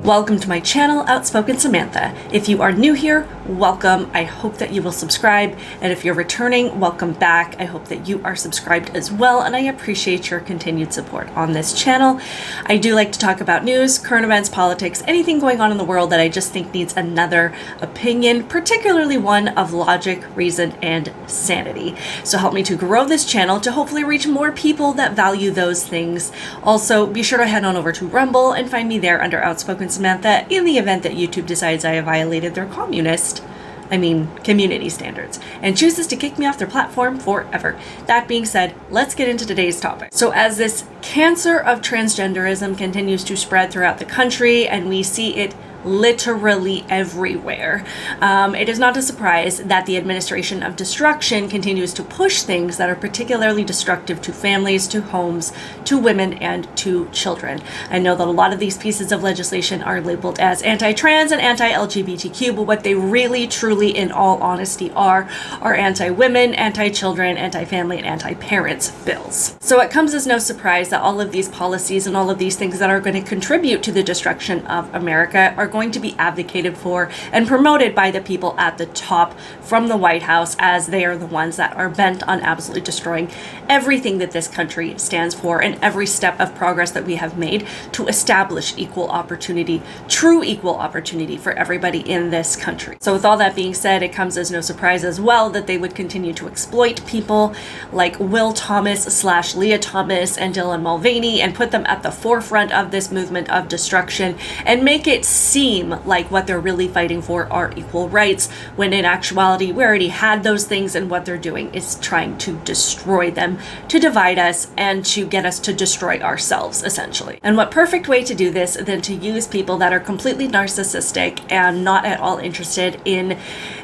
Welcome to my channel, Outspoken Samantha. If you are new here, welcome. I hope that you will subscribe. And if you're returning, welcome back. I hope that you are subscribed as well. And I appreciate your continued support on this channel. I do like to talk about news, current events, politics, anything going on in the world that I just think needs another opinion, particularly one of logic, reason, and sanity. So help me to grow this channel to hopefully reach more people that value those things. Also, be sure to head on over to Rumble and find me there under Outspoken Samantha in the event that YouTube decides I have violated their community standards and chooses to kick me off their platform forever. That being said, let's get into today's topic. So as this cancer of transgenderism continues to spread throughout the country and we see it literally everywhere, it is not a surprise that the administration of destruction continues to push things that are particularly destructive to families, to homes, to women, and to children. I know that a lot of these pieces of legislation are labeled as anti-trans and anti-LGBTQ, but what they really, truly, in all honesty, are anti-women, anti-children, anti-family, and anti-parents bills. So it comes as no surprise that all of these policies and all of these things that are going to contribute to the destruction of America are going to be advocated for and promoted by the people at the top from the White House, as they are the ones that are bent on absolutely destroying everything that this country stands for and every step of progress that we have made to establish equal opportunity, true equal opportunity for everybody in this country. So with all that being said, it comes as no surprise as well that they would continue to exploit people like Will Thomas / Leah Thomas and Dylan Mulvaney and put them at the forefront of this movement of destruction and make it seem like what they're really fighting for are equal rights, when in actuality we already had those things, and what they're doing is trying to destroy them, to divide us, and to get us to destroy ourselves, essentially. And what perfect way to do this than to use people that are completely narcissistic and not at all interested in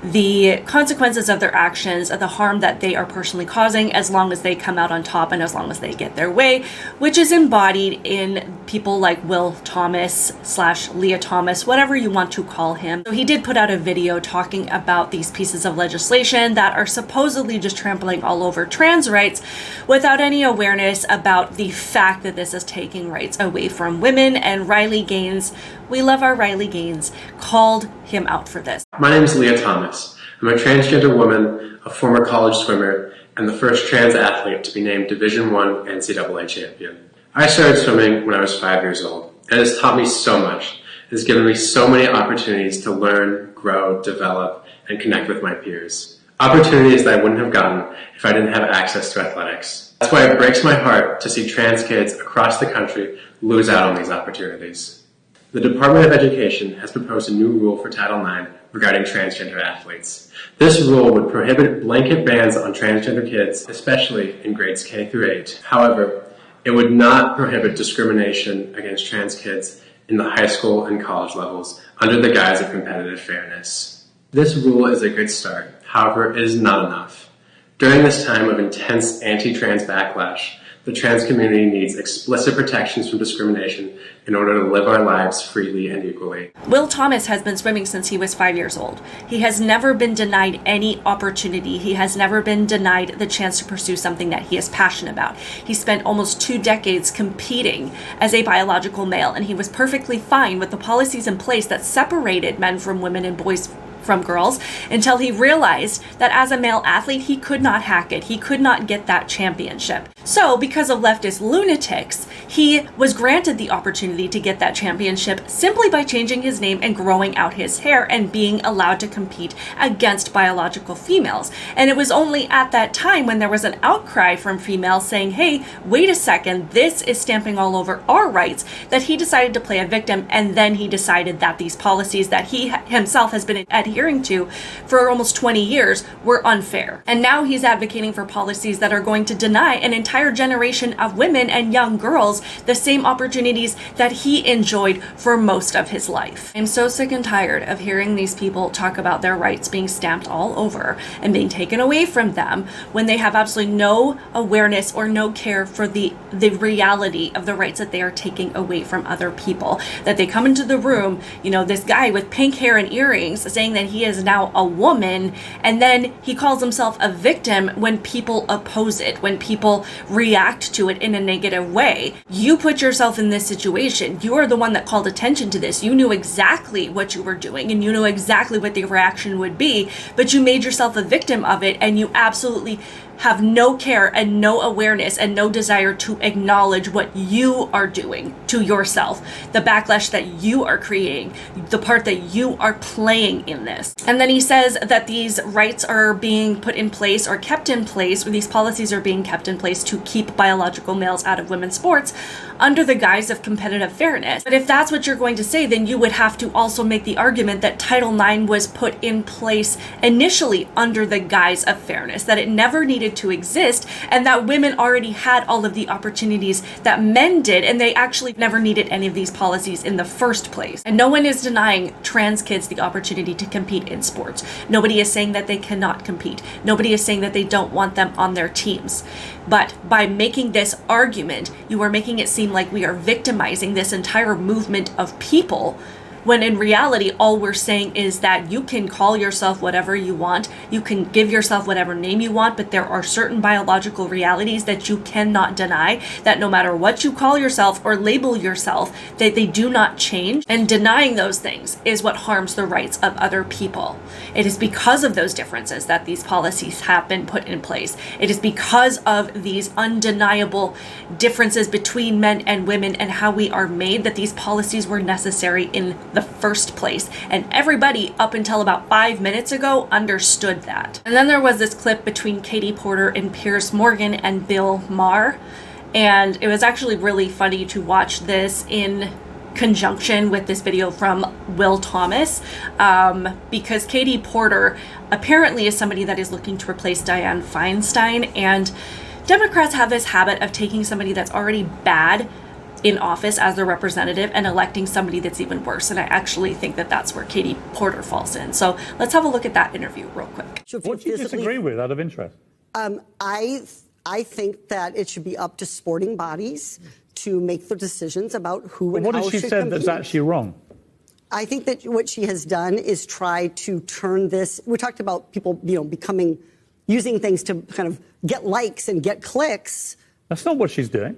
the consequences of their actions, of the harm that they are personally causing, as long as they come out on top and as long as they get their way, which is embodied in people like Will Thomas / Leah Thomas, whatever you want to call him. So he did put out a video talking about these pieces of legislation that are supposedly just trampling all over trans rights without any awareness about the fact that this is taking rights away from women. And Riley Gaines, we love our Riley Gaines, called him out for this. My name is Leah Thomas. I'm a transgender woman, a former college swimmer, and the first trans athlete to be named Division I NCAA champion. I started swimming when I was 5 years old, and it has taught me so much. It has given me so many opportunities to learn, grow, develop, and connect with my peers. Opportunities that I wouldn't have gotten if I didn't have access to athletics. That's why it breaks my heart to see trans kids across the country lose out on these opportunities. The Department of Education has proposed a new rule for Title IX regarding transgender athletes. This rule would prohibit blanket bans on transgender kids, especially in grades K through 8. However, it would not prohibit discrimination against trans kids in the high school and college levels under the guise of competitive fairness. This rule is a good start. However, it is not enough. During this time of intense anti-trans backlash, the trans community needs explicit protections from discrimination in order to live our lives freely and equally. Will Thomas has been swimming since he was 5 years old. He has never been denied any opportunity. He has never been denied the chance to pursue something that he is passionate about. He spent almost 2 decades competing as a biological male, and he was perfectly fine with the policies in place that separated men from women and boys from girls, until he realized that as a male athlete, he could not hack it. He could not get that championship. So because of leftist lunatics, he was granted the opportunity to get that championship simply by changing his name and growing out his hair and being allowed to compete against biological females. And it was only at that time, when there was an outcry from females saying, hey, wait a second, this is stamping all over our rights, that he decided to play a victim. And then he decided that these policies that he himself has been adhering to for almost 20 years were unfair. And now he's advocating for policies that are going to deny an entire generation of women and young girls the same opportunities that he enjoyed for most of his life. I'm so sick and tired of hearing these people talk about their rights being stamped all over and being taken away from them when they have absolutely no awareness or no care for the reality of the rights that they are taking away from other people. That they come into the room, this guy with pink hair and earrings saying that he is now a woman, and then he calls himself a victim when people oppose it, when people react to it in a negative way. You put yourself in this situation. You are the one that called attention to this. You knew exactly what you were doing and you knew exactly what the reaction would be, but you made yourself a victim of it, and you absolutely have no care and no awareness and no desire to acknowledge what you are doing to yourself, the backlash that you are creating, the part that you are playing in this. And then he says that these rights are being put in place or kept in place, or these policies are being kept in place to keep biological males out of women's sports under the guise of competitive fairness. But if that's what you're going to say, then you would have to also make the argument that Title IX was put in place initially under the guise of fairness, that it never needed to exist, and that women already had all of the opportunities that men did, and they actually never needed any of these policies in the first place. And no one is denying trans kids the opportunity to compete in sports. Nobody is saying that they cannot compete. Nobody is saying that they don't want them on their teams. But by making this argument, you are making it seem like we are victimizing this entire movement of people, when in reality, all we're saying is that you can call yourself whatever you want, you can give yourself whatever name you want, but there are certain biological realities that you cannot deny, that no matter what you call yourself or label yourself, that they do not change. And denying those things is what harms the rights of other people. It is because of those differences that these policies have been put in place. It is because of these undeniable differences between men and women and how we are made that these policies were necessary in the first place. And everybody up until about 5 minutes ago understood that. And then there was this clip between Katie Porter and Piers Morgan and Bill Maher. And it was actually really funny to watch this in conjunction with this video from Will Thomas, because Katie Porter apparently is somebody that is looking to replace Dianne Feinstein. And Democrats have this habit of taking somebody that's already bad in office as their representative and electing somebody that's even worse. And I actually think that that's where Katie Porter falls in. So let's have a look at that interview real quick. What do you disagree with out of interest? I think that it should be up to sporting bodies to make the decisions about who and what how has she should said compete. that's actually wrong? I think that what she has done is try to turn this. We talked about people, using things to kind of get likes and get clicks. That's not what she's doing.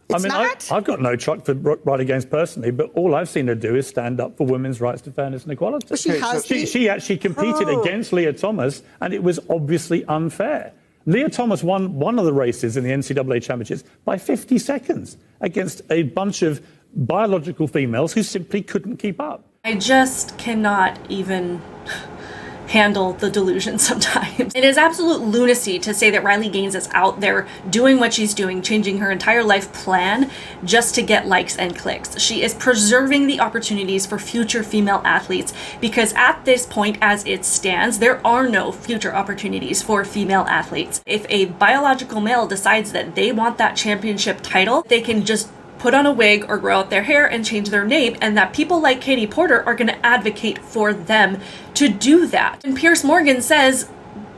It's not? I've got no truck for right against personally, but all I've seen her do is stand up for women's rights to fairness and equality. Well, she actually competed against Leah Thomas, and it was obviously unfair. Leah Thomas won one of the races in the NCAA championships by 50 seconds against a bunch of biological females who simply couldn't keep up. I just cannot even handle the delusion sometimes. It is absolute lunacy to say that Riley Gaines is out there doing what she's doing, changing her entire life plan just to get likes and clicks. She is preserving the opportunities for future female athletes, because at this point, as it stands, there are no future opportunities for female athletes. If a biological male decides that they want that championship title, they can just put on a wig or grow out their hair and change their name, and that people like Katie Porter are going to advocate for them to do that. And Piers Morgan says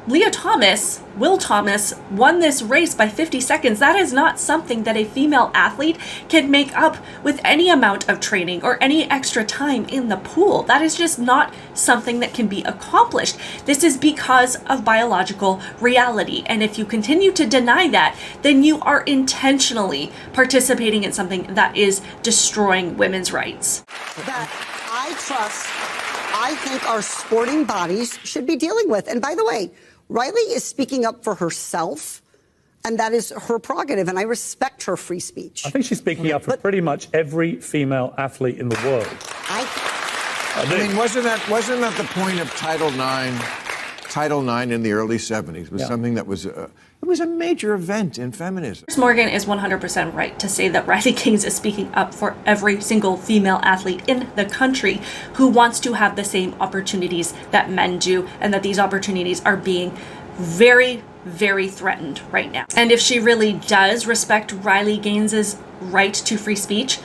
Will Thomas won this race by 50 seconds. That is not something that a female athlete can make up with any amount of training or any extra time in the pool. That is just not something that can be accomplished. This is because of biological reality. And if you continue to deny that, then you are intentionally participating in something that is destroying women's rights. That I think our sporting bodies should be dealing with. And by the way, Riley is speaking up for herself, and that is her prerogative, and I respect her free speech. I think she's speaking up for pretty much every female athlete in the world. I mean, wasn't that the point of Title IX? Title IX in the early 70s was something that was it was a major event in feminism. Piers Morgan is 100% right to say that Riley Gaines is speaking up for every single female athlete in the country who wants to have the same opportunities that men do, and that these opportunities are being very, very threatened right now. And if she really does respect Riley Gaines's right to free speech,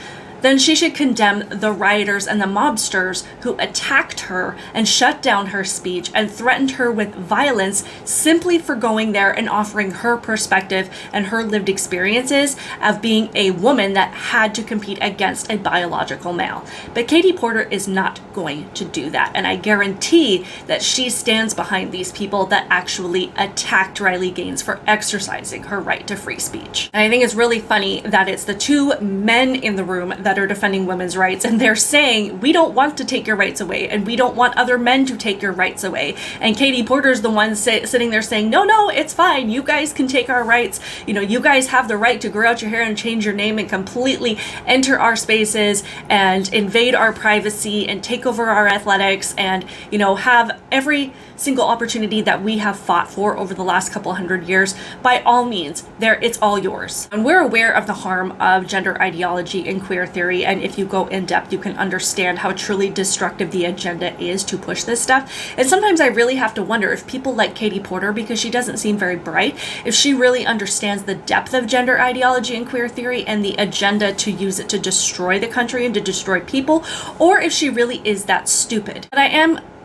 then she should condemn the rioters and the mobsters who attacked her and shut down her speech and threatened her with violence simply for going there and offering her perspective and her lived experiences of being a woman that had to compete against a biological male. But Katie Porter is not going to do that, and I guarantee that she stands behind these people that actually attacked Riley Gaines for exercising her right to free speech. And I think it's really funny that it's the two men in the room that are defending women's rights, and they're saying, we don't want to take your rights away, and we don't want other men to take your rights away. And Katie Porter's the one sitting there saying, no, it's fine. You guys can take our rights. You know, you guys have the right to grow out your hair and change your name and completely enter our spaces and invade our privacy and take over our athletics and, you know, have every single opportunity that we have fought for over the last couple hundred years. By all means, it's all yours. And we're aware of the harm of gender ideology and queer theory, and if you go in depth, you can understand how truly destructive the agenda is to push this stuff. And sometimes I really have to wonder if people like Katie Porter, because she doesn't seem very bright, if she really understands the depth of gender ideology and queer theory and the agenda to use it to destroy the country and to destroy people, or if she really is that stupid. But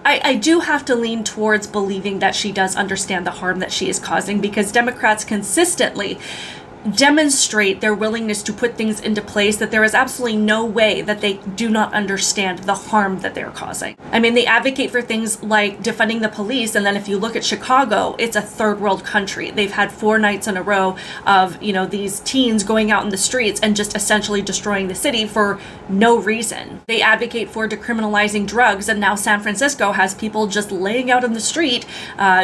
I do have to lean towards believing that she does understand the harm that she is causing, because Democrats consistently demonstrate their willingness to put things into place that there is absolutely no way that they do not understand the harm that they're causing. I mean, they advocate for things like defunding the police, and then if you look at Chicago, it's a third world country. They've had 4 nights in a row of, you know, these teens going out in the streets and just essentially destroying the city for no reason. They advocate for decriminalizing drugs, and now San Francisco has people just laying out in the street,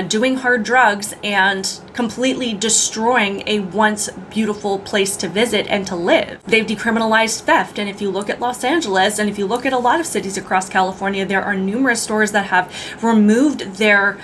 doing hard drugs and completely destroying a once beautiful place to visit and to live. They've decriminalized theft, and if you look at Los Angeles and if you look at a lot of cities across California, there are numerous stores that have removed their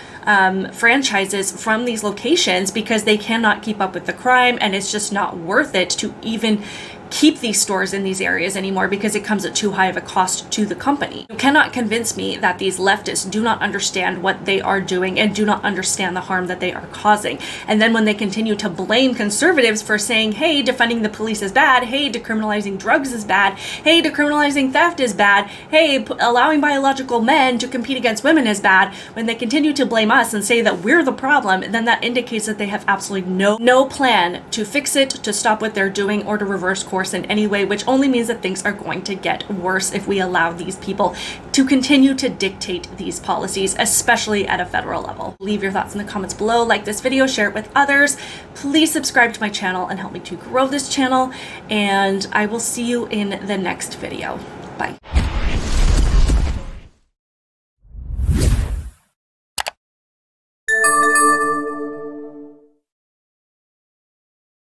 franchises from these locations because they cannot keep up with the crime, and it's just not worth it to even keep these stores in these areas anymore because it comes at too high of a cost to the company. You cannot convince me that these leftists do not understand what they are doing and do not understand the harm that they are causing. And then when they continue to blame conservatives for saying, hey, defunding the police is bad, hey, decriminalizing drugs is bad, hey, decriminalizing theft is bad, hey, allowing biological men to compete against women is bad, when they continue to blame us and say that we're the problem, then that indicates that they have absolutely no plan to fix it, to stop what they're doing, or to reverse course in any way, which only means that things are going to get worse if we allow these people to continue to dictate these policies, especially at a federal level. Leave your thoughts in the comments below, like this video, share it with others. Please subscribe to my channel and help me to grow this channel, and I will see you in the next video.